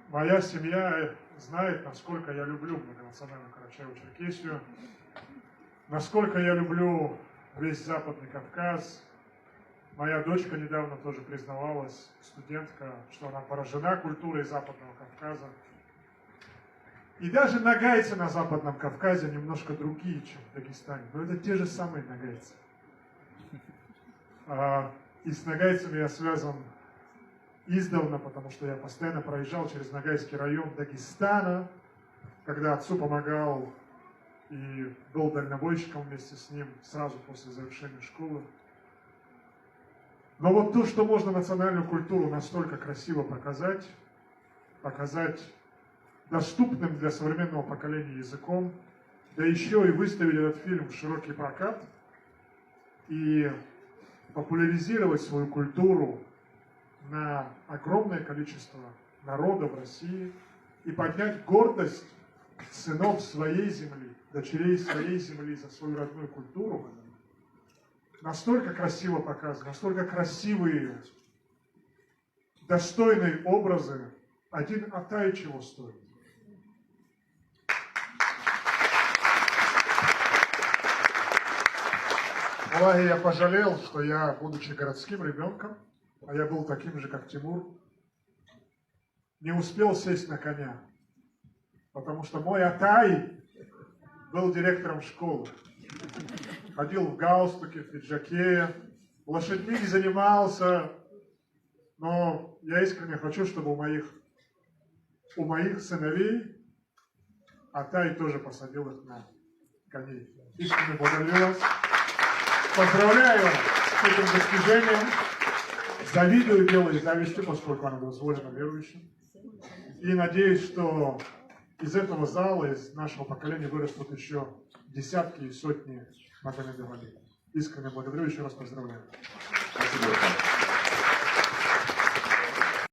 Моя семья знает, насколько я люблю многонациональную Карачаево-Черкесию, насколько я люблю весь Западный Кавказ. Моя дочка недавно тоже признавалась, студентка, что она поражена культурой Западного Кавказа. И даже нагайцы на Западном Кавказе немножко другие, чем в Дагестане. Но это те же самые нагайцы. И с нагайцами я связан издавна, потому что я постоянно проезжал через Ногайский район Дагестана, когда отцу помогал и был дальнобойщиком вместе с ним сразу после завершения школы. Но вот то, что можно национальную культуру настолько красиво показать доступным для современного поколения языком, да еще и выставить этот фильм в широкий прокат и популяризировать свою культуру на огромное количество народов России и поднять гордость сынов своей земли, дочерей своей земли за свою родную культуру, настолько красиво показаны, настолько красивые, достойные образы, один Атай чего стоит. Валлахи, я пожалел, что я, будучи городским ребенком, а я был таким же, как Тимур, не успел сесть на коня, потому что мой Атай был директором школы. Ходил в галстуке, в пиджаке, лошадьми не занимался, но я искренне хочу, чтобы у моих сыновей Атай тоже посадил их на коней. Искренне благодарю вас. Поздравляю с этим достижением. Завидую белой завистью, поскольку она дозволена верующим. И надеюсь, что из этого зала, из нашего поколения вырастут еще десятки и сотни Магомедов Али. Искренне благодарю, еще раз поздравляю. Спасибо.